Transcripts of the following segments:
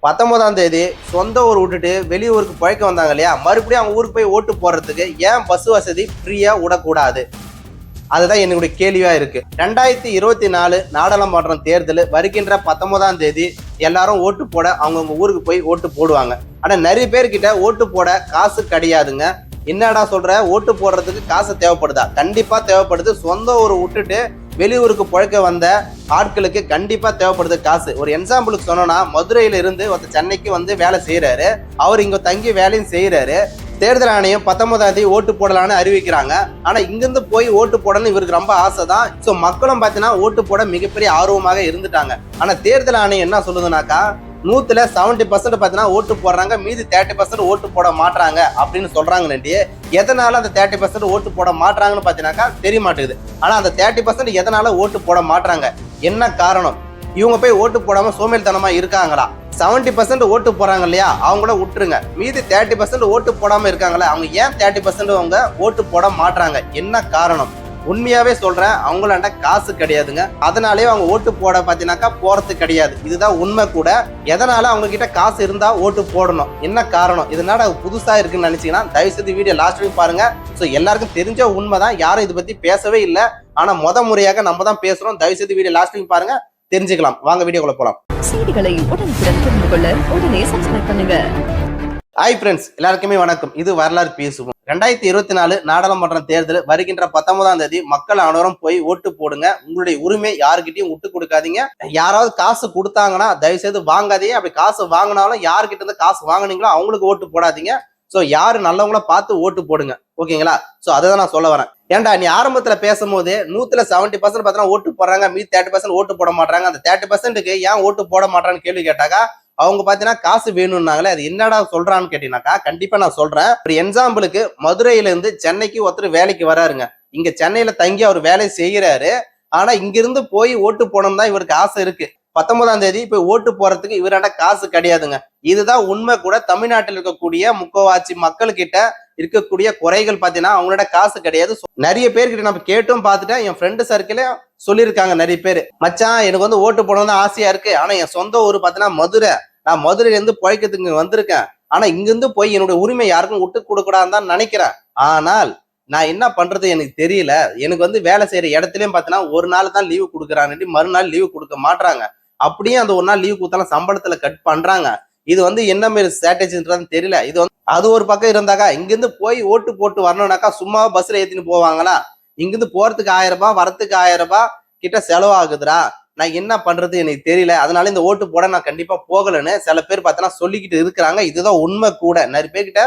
19ஆம் தேதி சொந்த ஊர் விட்டுட்டு வெளியூருக்கு பழைக்க வந்தாங்க இல்லையா, மறுபடியும் அவங்க ஊருக்கு போய் ஓட்டு போடுறதுக்கு ஏன் பஸ் வசதி ஃப்ரீயா விடக்கூடாது? அதுதான் என்னுடைய கேள்வியா இருக்கு. 2024 நாடாளுமன்றம் தேர்தல் வருகின்ற 19ஆம் தேதி எல்லாரும் ஓட்டு போட அவங்கவுங்க ஊருக்கு போய் ஓட்டு போடுவாங்க. ஆனா நிறைய பேர்கிட்ட ஓட்டு போட காசு கிடையாதுங்க. என்னடா சொல்ற, ஓட்டு போடுறதுக்கு காசு தேவைப்படுதா? கண்டிப்பா தேவைப்படுது. சொந்த ஊரை விட்டுட்டு வெளியூருக்கு பழைக்க வந்த ஆட்களுக்கு கண்டிப்பா தேவைப்படுது காசு. ஒரு எக்ஸாம்பிளுக்கு சொன்னோம்னா, மதுரையில இருந்து ஒருத்தர் சென்னைக்கு வந்து வேலை செய்யறாரு. அவர் இங்க தங்கி வேலையும் செய்யறாரு. தேர்தல் ஆணையம் 19ஆம் தேதி ஓட்டு போடலான்னு அறிவிக்கிறாங்க. ஆனா இங்கிருந்து போய் ஓட்டு போடணும்னு இவருக்கு ரொம்ப ஆசை தான். ஸோ மக்களும் பார்த்தீங்கன்னா ஓட்டு போட மிகப்பெரிய ஆர்வமாக இருந்துட்டாங்க. ஆனா தேர்தல் ஆணையம் என்ன சொல்லுதுனாக்கா, 100ல 70% பார்த்தீங்கன்னா ஓட்டு போடுறாங்க, மீதி 30% ஓட்டு போட மாட்டாங்க அப்படின்னு சொல்றாங்க. நண்டி எதனால அந்த 30% ஓட்டு போட மாட்டாங்கன்னு பார்த்தீங்கன்னாக்கா தெரிய மாட்டேங்குது. ஆனா அந்த 30% எதனால ஓட்டு போட மாட்டாங்க, என்ன காரணம்? இவங்க போய் ஓட்டு போடாம சோம்பேறித்தனமா இருக்காங்களா? 70% ஓட்டு போறாங்க இல்லையா, அவங்கள விட்டுருங்க. மீதி 30% ஓட்டு போடாம இருக்காங்களா, அவங்க ஏன் 30% அவங்க ஓட்டு போட மாட்டாங்க, என்ன காரணம்? உண்மையாவே சொல்றேன், அவங்களாண்ட காசு கிடையாதுங்க. அதனாலே அவங்க ஓட்டு போட பாத்தீங்கன்னாக்கா போறது கிடையாது. இதுதான் உண்மை கூட. எதனால அவங்க கிட்ட காசு இருந்தா ஓட்டு போடணும், என்ன காரணம்? இதனால புதுசா இருக்குன்னு நினைச்சீங்கன்னா தயவு செய்து வீடியோ லாஸ்ட் வரைக்கும் பாருங்க. ஸோ எல்லாருக்கும் தெரிஞ்ச உண்மைதான், யாரும் இதை பத்தி பேசவே இல்லை. ஆனா முறையாக நம்ம தான் பேசுறோம். தயவு செய்து வீடியோ லாஸ்ட் வரைக்கும் பாருங்க, தெரிஞ்சுக்கலாம். வாங்க வீடியோக்குள்ள போலாம். செய்திகளை உடனுக்குடன் தெரிந்து கொள்ள உடனே சப்ஸ்கிரைப் பண்ணுங்க. ஹாய் ஃப்ரெண்ட்ஸ், எல்லாருக்குமே வணக்கம். இது வரலாறு பேசுவோம். 2024 நாடாளுமன்ற தேர்தல் வருகின்ற 19ஆம் தேதி மக்கள் அனைவரும் போய் ஓட்டு போடுங்க. உங்களுடைய உரிமை யாருக்கிட்டையும் விட்டு கொடுக்காதீங்க. யாராவது காசு கொடுத்தாங்கன்னா தயவு செய்து வாங்காதீங்க. அப்படி காசு வாங்கினாலும் யாருக்கிட்ட இருந்து காசு வாங்கினீங்களோ அவங்களுக்கு ஓட்டு போடாதீங்க. ஸோ யாரு நல்லவங்கள பார்த்து ஓட்டு போடுங்க, ஓகேங்களா? ஸோ அதை தான் நான் சொல்ல வரேன். ஏன்டா நீ ஆரம்பத்துல பேசும்போது 100ல 70% பார்த்தீங்கன்னா ஓட்டு போடுறாங்க, மீதி 30% ஓட்டு போட மாட்டாங்க. அந்த 30%க்கு ஏன் ஓட்டு போட மாட்டான்னு கேள்வி கேட்டாக்கா, அவங்க பாத்தீங்கன்னா காசு வேணும்னாங்களே. அது என்னடா சொல்றான்னு கேட்டீங்கன்னாக்கா கண்டிப்பா நான் சொல்றேன். ஒரு எக்ஸாம்பிளுக்கு, மதுரையில இருந்து சென்னைக்கு ஒருத்தர் வேலைக்கு வராருங்க. இங்க சென்னையில தங்கி அவர் வேலை செய்யறாரு. ஆனா இங்கிருந்து போய் ஓட்டு போடணும் தான் இவருக்கு ஆசை இருக்கு. 19ஆம் தேதி போய் ஓட்டு போறதுக்கு இவராட்ட காசு கிடையாதுங்க. இதுதான் உண்மை கூட. தமிழ்நாட்டில் இருக்கக்கூடிய முக்கவாசி மக்கள் கிட்ட இருக்கக்கூடிய குறைகள் பாத்தீங்கன்னா அவங்களோட காசு கிடையாது. நிறைய பேர்கிட்ட நம்ம கேட்டும் பார்த்துட்டேன். என் ஃப்ரெண்டு சர்க்கிளே சொல்லியிருக்காங்க நிறைய பேர், மச்சான் எனக்கு வந்து ஓட்டு போடணும்னு ஆசையா இருக்கு, ஆனா என் சொந்த ஊர் பாத்தீங்கன்னா மதுரை, நான் மதுரையில இருந்து பழைக்கிறதுக்கு வந்திருக்கேன். ஆனா இங்கிருந்து போய் என்னுடைய உரிமை யாருக்கும் விட்டு கொடுக்கூடாதுன்னு தான் நினைக்கிறேன். ஆனால் நான் என்ன பண்றது எனக்கு தெரியல. எனக்கு வந்து வேலை செய்யற இடத்துலயும் பாத்தீங்கன்னா ஒரு நாள் தான் லீவு கொடுக்குறாங்க, மறுநாள் லீவு கொடுக்க மாட்டாங்க. அப்படியே அந்த ஒரு நாள் லீவு கொடுத்தாலும் சம்பளத்துல கட் பண்றாங்க. இது வந்து என்ன மாதிரி ஸ்ட்ராட்டஜின்றது தெரியல. இது வந்து அது ஒரு பக்கம் இருந்தாக்கா, இங்கிருந்து போய் ஓட்டு போட்டு வரணும்னாக்கா சும்மா பஸ்ல ஏத்தின்னு போவாங்களா? இங்கிருந்து போறதுக்கு 1000 ரூபாய், வரத்துக்கு 1000 ரூபாய் கிட்ட செலவாகுதுரா. நான் என்ன பண்றது எனக்கு தெரியல. அதனால இந்த ஓட்டு போட நான் கண்டிப்பா போகலன்னு சில பேர் பார்த்தா சொல்லிக்கிட்டு இருக்கிறாங்க. இதுதான் உண்மை கூட. நிறைய பேர்கிட்ட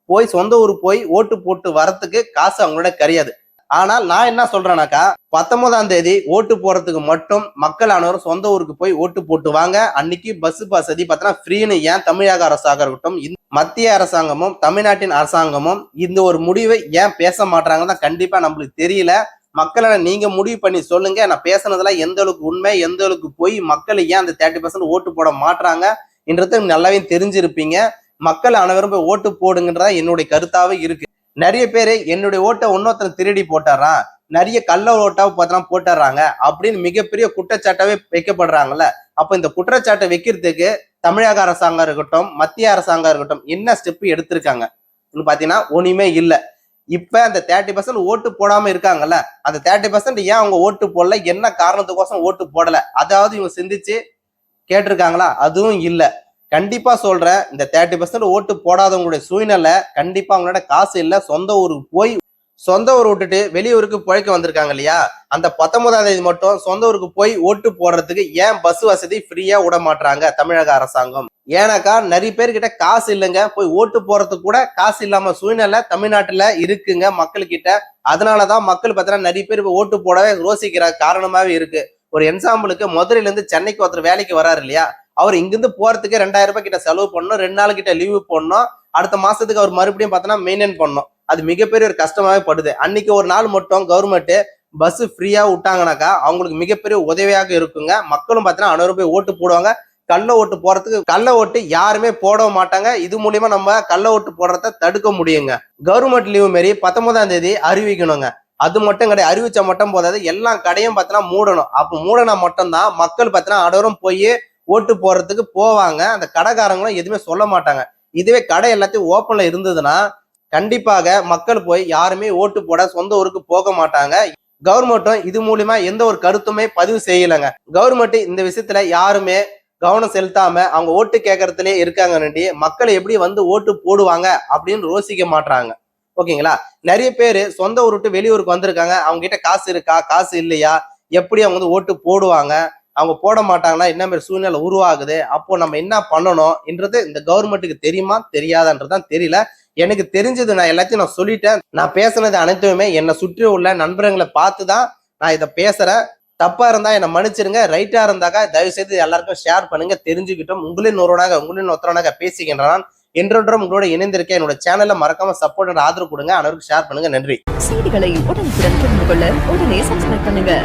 போய் சொந்த ஊர் போய் ஓட்டு போட்டு வரத்துக்கு காசு அவங்களோட கிடையாது. ஆனால் நான் என்ன சொல்றேன்னாக்கா, 19ஆம் தேதி ஓட்டு போறதுக்கு மட்டும் மக்கள் அனைவரும் சொந்த ஊருக்கு போய் ஓட்டு போட்டு வாங்க. அன்னைக்கு பஸ் வசதி பார்த்தீங்கன்னா ஃப்ரீன்னு ஏன் தமிழக அரசாக இருக்கட்டும், மத்திய அரசாங்கமும் தமிழ்நாட்டின் அரசாங்கமும் இந்த ஒரு முடிவை ஏன் பேச மாட்டாங்கன்னு கண்டிப்பா நம்மளுக்கு தெரியல. மக்களை நீங்க முடிவு பண்ணி சொல்லுங்க. நான் பேசுனதுல எந்த அளவுக்கு உண்மை, எந்த அளவுக்கு போய், மக்கள் ஏன் அந்த 30% ஓட்டு போட மாட்டாங்க என்றது நல்லாவே தெரிஞ்சிருப்பீங்க. மக்கள் அனைவரும் போய் ஓட்டு போடுங்கன்றதா என்னுடைய கருத்தாவே இருக்கு. நிறைய பேரு என்னுடைய ஓட்டை இன்னொருத்தர் திருடி போட்டுறான், நிறைய கள்ள ஓட்டாவை பார்த்தா போட்டுறாங்க அப்படின்னு மிகப்பெரிய குற்றச்சாட்டாவே வைக்கப்படுறாங்கல்ல. அப்ப இந்த குற்றச்சாட்டை வைக்கிறதுக்கு தமிழக அரசாங்கம் இருக்கட்டும், மத்திய அரசாங்கம் இருக்கட்டும் என்ன ஸ்டெப் எடுத்திருக்காங்க பாத்தீங்கன்னா ஒண்ணுமே இல்லை. இப்ப அந்த 30% ஓட்டு போடாம இருக்காங்கல்ல, அந்த 30% ஏன் அவங்க ஓட்டு போடல, என்ன காரணத்துக்கோசம் ஓட்டு போடல, அதாவது இவங்க சிந்திச்சு கேட்டிருக்காங்களா? அதுவும் இல்லை. கண்டிப்பா சொல்றேன், இந்த 30% ஓட்டு போடாதவங்களுடைய சூழ்நிலை கண்டிப்பா அவங்களோட காசு இல்லை. சொந்த ஊருக்கு போய் சொந்த ஊர் விட்டுட்டு வெளியூருக்கு பழைக்க வந்திருக்காங்க இல்லையா, அந்த 19ஆம் தேதி மட்டும் சொந்த ஊருக்கு போய் ஓட்டு போடுறதுக்கு ஏன் பஸ் வசதி ஃப்ரீயா விட மாட்டாங்க தமிழக அரசாங்கம்? ஏன்னாக்கா நிறைய பேர்கிட்ட காசு இல்லைங்க. போய் ஓட்டு போறதுக்கு கூட காசு இல்லாம சூழ்நிலை தமிழ்நாட்டுல இருக்குங்க மக்கள்கிட்ட. அதனாலதான் மக்கள் பார்த்தீங்கன்னா நிறைய பேர் ஓட்டு போடவே யோசிக்கிற காரணமாவே இருக்கு. ஒரு எக்ஸாம்பிளுக்கு, மதுரையில இருந்து சென்னைக்கு ஒருத்தர் வேலைக்கு வராரு இல்லையா, அவர் இங்கிருந்து போறதுக்கு 2000 ரூபாய் கிட்ட செலவு பண்ணணும், 2 நாள் கிட்ட லீவு போடணும், அடுத்த மாசத்துக்கு அவர் மறுபடியும் பார்த்தோன்னா மெயின்டைன் பண்ணணும். அது மிகப்பெரிய ஒரு கஷ்டமாவே படுது. அன்னைக்கு ஒரு நாள் மட்டும் கவர்மெண்ட் பஸ் ஃப்ரீயா விட்டாங்கனாக்கா அவங்களுக்கு மிகப்பெரிய உதவியாக இருக்குங்க. மக்களும் பார்த்தீங்கன்னா 900 ரூபாய் ஓட்டு போடுவாங்க. கள்ள ஓட்டு போறதுக்கு, கள்ள ஓட்டு யாருமே போட மாட்டாங்க. இது மூலியமா நம்ம கள்ள ஓட்டு போடுறத தடுக்க முடியுங்க. கவர்மெண்ட் லீவு மாரி 19ஆம் தேதி அறிவிக்கணுங்க. அது மட்டும் கிடையாது, அறிவிச்சா மட்டும் போதாது, எல்லா கடையும் பார்த்தீங்கன்னா மூடணும். அப்ப மூடனா மட்டும்தான் மக்கள் பார்த்தீங்கன்னா அனைவரும் போய் ஓட்டு போடுறதுக்கு போவாங்க. அந்த கடைக்காரங்களும் எதுவுமே சொல்ல மாட்டாங்க. இதுவே கடை எல்லாத்தையும் ஓப்பன்ல இருந்ததுன்னா கண்டிப்பாக மக்கள் போய் யாருமே ஓட்டு போட சொந்த ஊருக்கு போக மாட்டாங்க. கவர்மெண்ட்டும் இது மூலியமா எந்த ஒரு கருத்துமே பதிவு செய்யலைங்க. கவர்மெண்ட் இந்த விஷயத்துல யாருமே கவனம் செலுத்தாம அவங்க ஓட்டு கேட்கறதுலயே இருக்காங்கன்னு மக்களை எப்படி வந்து ஓட்டு போடுவாங்க அப்படின்னு யோசிக்க மாட்டாங்க. ஓகேங்களா? நிறைய பேர் சொந்த ஊர் விட்டு வெளியூருக்கு வந்திருக்காங்க. அவங்க கிட்ட காசு இருக்கா, காசு இல்லையா, எப்படி அவங்க வந்து ஓட்டு போடுவாங்க, அவங்க போட மாட்டாங்கன்னா என்ன மாதிரி சூழ்நிலை உருவாகுது, அப்போ நம்ம என்ன பண்ணணும் என்றது இந்த கவர்மெண்ட்டுக்கு தெரியுமா தெரியாதான்றதுதான் தெரியல. எனக்கு தெரிஞ்சது நான் எல்லாத்தையும் நான் சொல்லிட்டேன். நான் பேசுனது அனைத்துமே என்னை சுற்றி உள்ள நண்பர்களை பார்த்துதான் நான் இதை பேசுறேன். தப்பா இருந்தா என்னை மன்னிச்சிருங்க. ரைட்டா இருந்தாக்கா தயவு செய்து எல்லாருக்கும் ஷேர் பண்ணுங்க. தெரிஞ்சுக்கிட்டோம். உங்களின் ஒருவனாக பேசுகின்றான். என்றொன்றும் உங்களோட இணைந்திருக்க என்னோட சேனலை மறக்காம சப்போர்ட் ஆதரவு கொடுங்க. அனைவருக்கும் ஷேர் பண்ணுங்க. நன்றி. செய்திகளை உடனுக்குடன் தெரிந்து கொள்ள உடனே சப்ஸ்கிரைப் பண்ணுங்க.